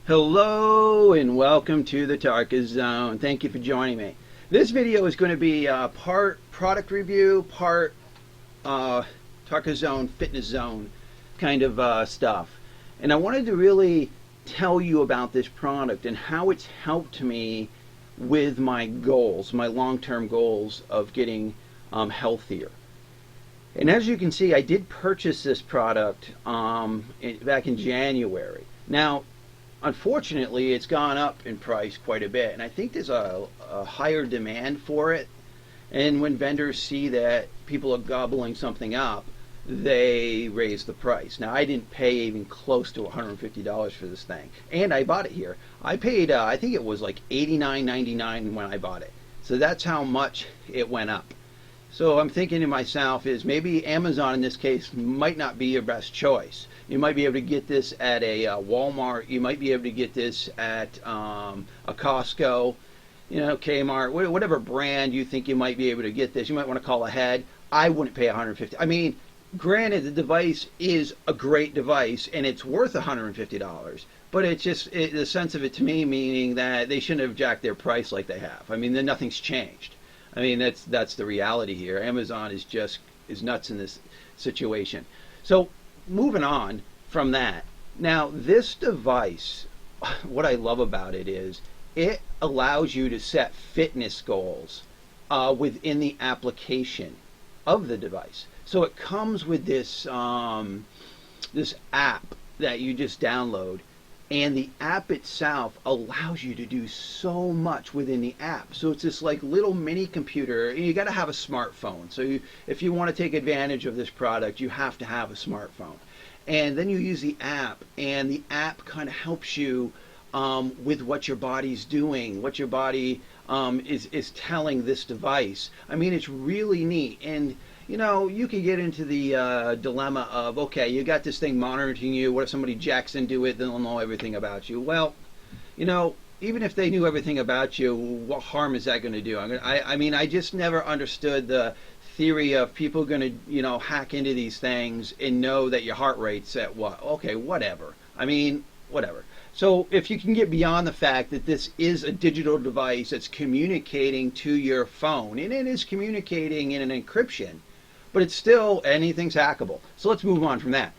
Hello and welcome to the Tarkis Zone. Thank you for joining me. This video is going to be part product review, part Tarkis Zone, Fitness Zone kind of stuff. And I wanted to really tell you about this product and how it's helped me with my goals, my long-term goals of getting healthier. And as you can see, I did purchase this product back in January. Now, unfortunately, it's gone up in price quite a bit, and I think there's a higher demand for it. And when vendors see that people are gobbling something up, they raise the price. Now, I didn't pay even close to $150 for this thing, and I bought it here. I paid, I think it was like $89.99 when I bought it. So that's how much it went up. So I'm thinking to myself is maybe Amazon in this case might not be your best choice. You might be able to get this at a Walmart. You might be able to get this at a Costco, Kmart, whatever brand you think you might be able to get this. You might want to call ahead. I wouldn't pay $150. I mean, granted, the device is a great device and it's worth $150. But it's just the sense of it to me, meaning that they shouldn't have jacked their price like they have. I mean, then nothing's changed. I mean, that's the reality here. Amazon is nuts in this situation. So moving on from that, now this device, what I love about it is it allows you to set fitness goals within the application of the device. So it comes with this this app that you just download. And the app itself allows you to do so much within the app. So it's this like little mini computer. And you got to have a smartphone. So if you want to take advantage of this product, you have to have a smartphone. And then you use the app, and the app kind of helps you with what your body's doing, what your body is telling this device. I mean, it's really neat. And you can get into the dilemma of, okay, you got this thing monitoring you. What if somebody jacks into it? Then they'll know everything about you. Well, even if they knew everything about you, what harm is that going to do? I mean, I just never understood the theory of people going to, hack into these things and know that your heart rate's at what? Okay, whatever. I mean, whatever. So if you can get beyond the fact that this is a digital device that's communicating to your phone, and it is communicating in an encryption, but it's still, anything's hackable. So let's move on from that.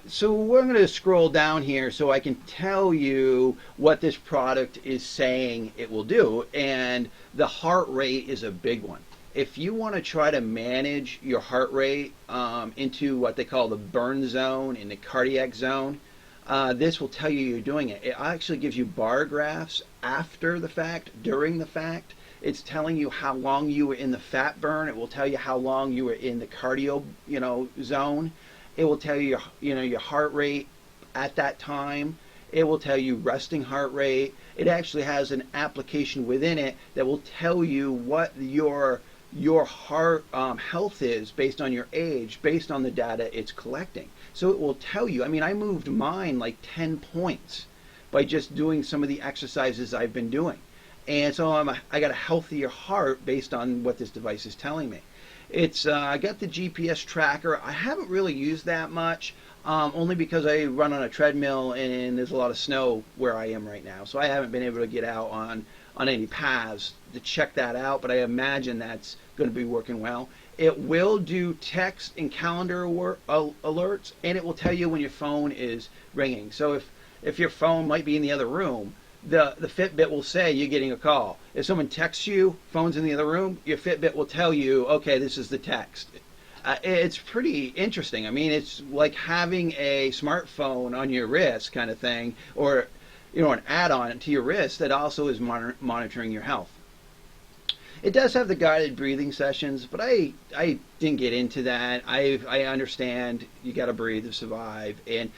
So we're going to scroll down here so I can tell you what this product is saying it will do. And the heart rate is a big one. If you want to try to manage your heart rate into what they call the burn zone and the cardiac zone, this will tell you you're doing it. It actually gives you bar graphs after the fact, during the fact. It's telling you how long you were in the fat burn. It will tell you how long you were in the cardio, zone. It will tell you, your heart rate at that time. It will tell you resting heart rate. It actually has an application within it that will tell you what your heart health is based on your age, based on the data it's collecting. So it will tell you. I mean, I moved mine like 10 points by just doing some of the exercises I've been doing. And so I got a healthier heart based on what this device is telling me. I got the GPS tracker. I haven't really used that much, only because I run on a treadmill and there's a lot of snow where I am right now. So I haven't been able to get out on any paths to check that out, but I imagine that's going to be working well. It will do text and calendar alerts, and it will tell you when your phone is ringing. So if your phone might be in the other room, the Fitbit will say you're getting a call. If someone texts you, phone's in the other room, your Fitbit will tell you, okay, this is the text. It's pretty interesting. I mean, it's like having a smartphone on your wrist kind of thing, or an add-on to your wrist that also is monitoring your health. It does have the guided breathing sessions, but I didn't get into that. I understand you got to breathe to survive, and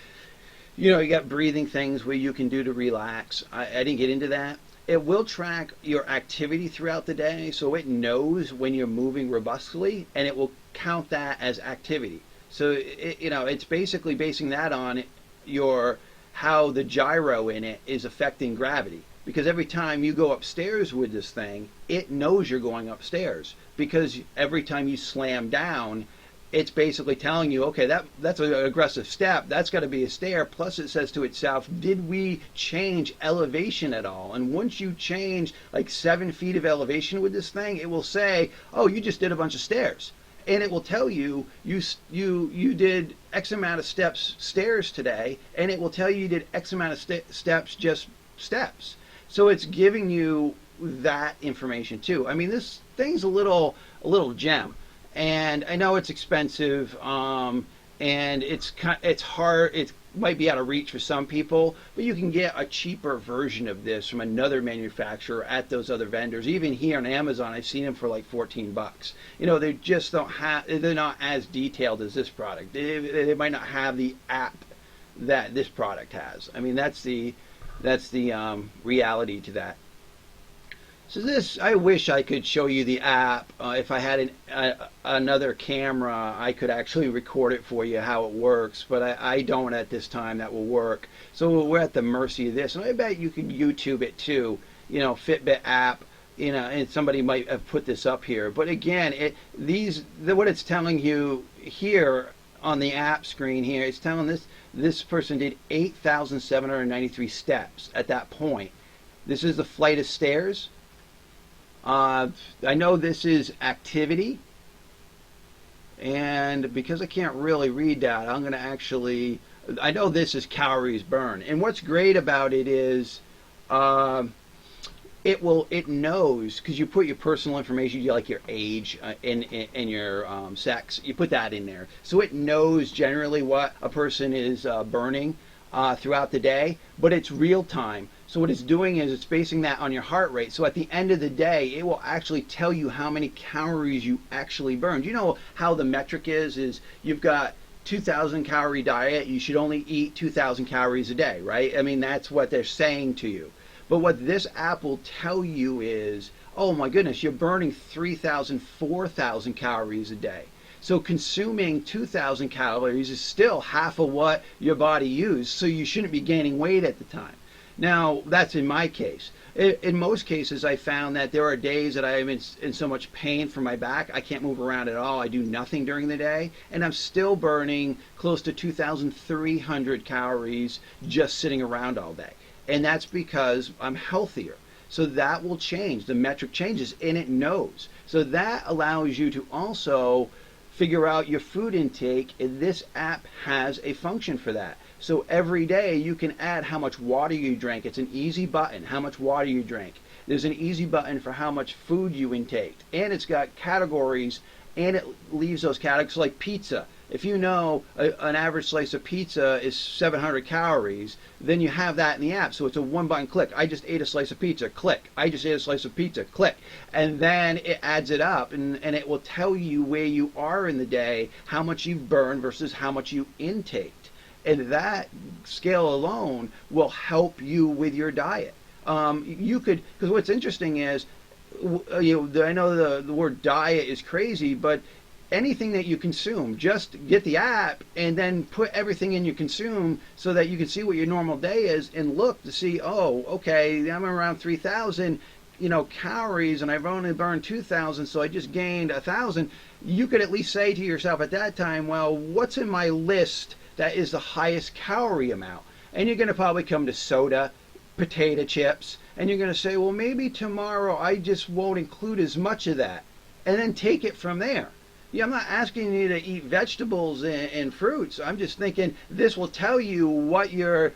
you got breathing things where you can do to relax. I didn't get into that. It will track your activity throughout the day, so it knows when you're moving robustly, and it will count that as activity. So it's basically basing that on how the gyro in it is affecting gravity. Because every time you go upstairs with this thing, it knows you're going upstairs. Because every time you slam down, it's basically telling you, okay, that's an aggressive step. That's got to be a stair. Plus, it says to itself, did we change elevation at all? And once you change like 7 feet of elevation with this thing, it will say, oh, you just did a bunch of stairs. And it will tell you you did X amount of stairs today, and it will tell you did X amount of steps, just steps. So it's giving you that information too. I mean, this thing's a little gem. And I know it's expensive, and it's hard. It might be out of reach for some people, but you can get a cheaper version of this from another manufacturer at those other vendors. Even here on Amazon, I've seen them for like $14. You know, they just don't have. They're not as detailed as this product. They might not have the app that this product has. I mean, that's the reality to that. So this, I wish I could show you the app. If I had another camera, I could actually record it for you how it works, but I don't at this time. That will work. So we're at the mercy of this. And I bet you could YouTube it too. You know, Fitbit app. You know, and somebody might have put this up here. But again, what it's telling you here on the app screen here, it's telling this person did 8,793 steps at that point. This is the flight of stairs. I know this is activity, and because I can't really read that, I'm going to actually, I know this is calories burned. And what's great about it is it knows, because you put your personal information, like your age and your sex, you put that in there. So it knows generally what a person is burning throughout the day, but it's real time. So what it's doing is it's basing that on your heart rate. So at the end of the day, it will actually tell you how many calories you actually burned. You know how the metric is you've got 2,000 calorie diet, you should only eat 2,000 calories a day, right? I mean, that's what they're saying to you. But what this app will tell you is, oh my goodness, you're burning 3,000, 4,000 calories a day. So consuming 2,000 calories is still half of what your body used, so you shouldn't be gaining weight at the time. Now, that's in my case. In most cases, I found that there are days that I am in so much pain from my back, I can't move around at all. I do nothing during the day, and I'm still burning close to 2,300 calories just sitting around all day. And that's because I'm healthier. So that will change. The metric changes, and it knows. So that allows you to also figure out your food intake, and this app has a function for that. So every day you can add how much water you drank. It's an easy button, how much water you drank. There's an easy button for how much food you intake. And it's got categories, and it leaves those categories like pizza. If you know an average slice of pizza is 700 calories, then you have that in the app. So it's a one button click. I just ate a slice of pizza, click. I just ate a slice of pizza, click. And then it adds it up, and it will tell you where you are in the day, how much you've burned versus how much you intaked. And that scale alone will help you with your diet. You could, because what's interesting is, I know the word diet is crazy, but anything that you consume, just get the app and then put everything in you consume so that you can see what your normal day is and look to see, oh, okay, I'm around 3,000 calories, and I've only burned 2,000, so I just gained 1,000. You could at least say to yourself at that time, well, what's in my list that is the highest calorie amount? And you're going to probably come to soda, potato chips, and you're going to say, well, maybe tomorrow I just won't include as much of that, and then take it from there. Yeah, I'm not asking you to eat vegetables and fruits. I'm just thinking this will tell you what your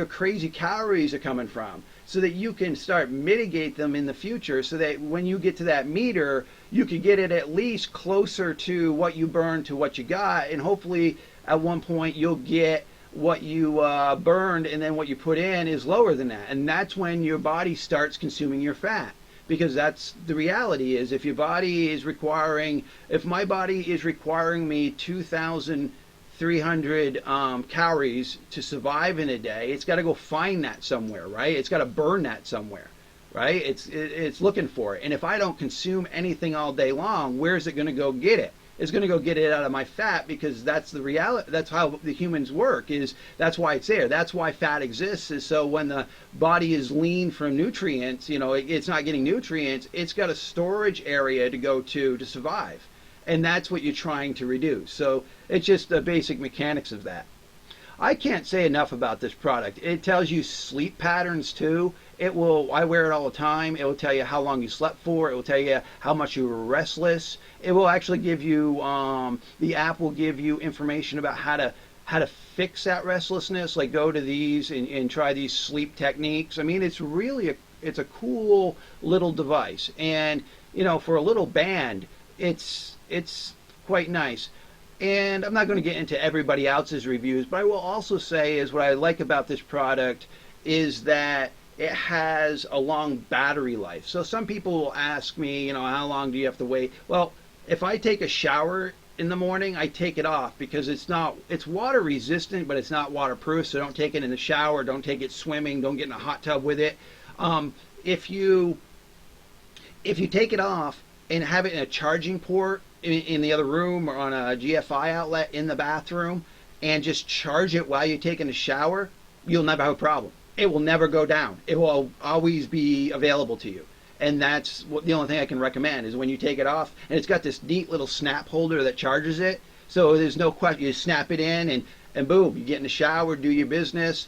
crazy calories are coming from, so that you can start mitigate them in the future, so that when you get to that meter, you can get it at least closer to what you burned to what you got, and hopefully at one point you'll get what you burned, and then what you put in is lower than that, and that's when your body starts consuming your fat. Because that's the reality is, if my body is requiring me 2,300 calories to survive in a day, it's got to go find that somewhere, right? It's got to burn that somewhere, right? It's looking for it. And if I don't consume anything all day long, where's it going to go get it? It's going to go get it out of my fat, because that's the reality. That's how the humans work. That's why it's there. That's why fat exists. Is so when the body is lean from nutrients, it's not getting nutrients. It's got a storage area to go to survive, and that's what you're trying to reduce. So it's just the basic mechanics of that. I can't say enough about this product. It tells you sleep patterns too. It will, I wear it all the time. It will tell you how long you slept for. It will tell you how much you were restless. It will actually give you, the app will give you information about how to fix that restlessness. Like go to these and try these sleep techniques. I mean, it's a cool little device. And, you know, for a little band, it's quite nice. And I'm not going to get into everybody else's reviews, but I will also say is what I like about this product is that it has a long battery life. So some people will ask me, you know, how long do you have to wait? Well, if I take a shower in the morning, I take it off because it's water resistant, but it's not waterproof. So don't take it in the shower, don't take it swimming, don't get in a hot tub with it. If you take it off and have it in a charging port in the other room or on a GFI outlet in the bathroom and just charge it while you're taking a shower, you'll never have a problem. It will never go down. It will always be available to you. And that's the only thing I can recommend is when you take it off, and it's got this neat little snap holder that charges it. So there's no question. You snap it in and boom, you get in the shower, do your business.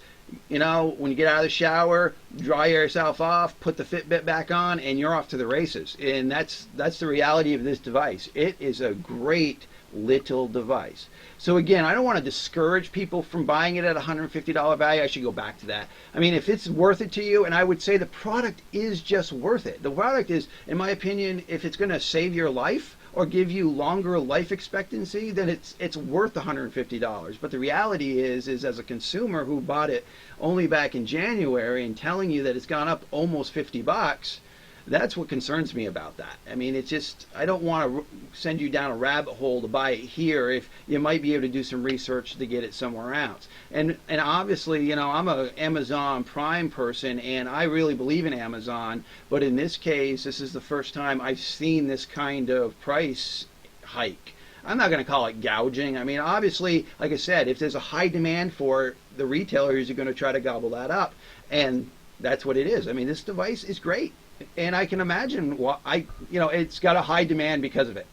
You know, when you get out of the shower, dry yourself off, put the Fitbit back on, and you're off to the races. And that's the reality of this device. It is a great little device. So again, I don't want to discourage people from buying it at $150 value. I should go back to that. I mean, if it's worth it to you, and I would say the product is just worth it. The product is, in my opinion, if it's going to save your life or give you longer life expectancy, then it's worth $150. But the reality is as a consumer who bought it only back in January and telling you that it's gone up almost $50, that's what concerns me about that. I mean, it's just, I don't want to send you down a rabbit hole to buy it here if you might be able to do some research to get it somewhere else. And obviously, you know, I'm an Amazon Prime person and I really believe in Amazon, but in this case, this is the first time I've seen this kind of price hike. I'm not going to call it gouging. I mean, obviously, like I said, if there's a high demand for it, the retailers are going to try to gobble that up. And that's what it is. I mean, this device is great. And I can imagine it's got a high demand because of it.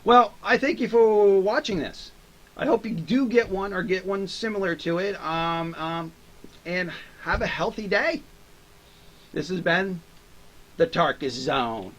Well, I thank you for watching this. I hope you do get one or get one similar to it. And have a healthy day. This has been the Tarkis Zone.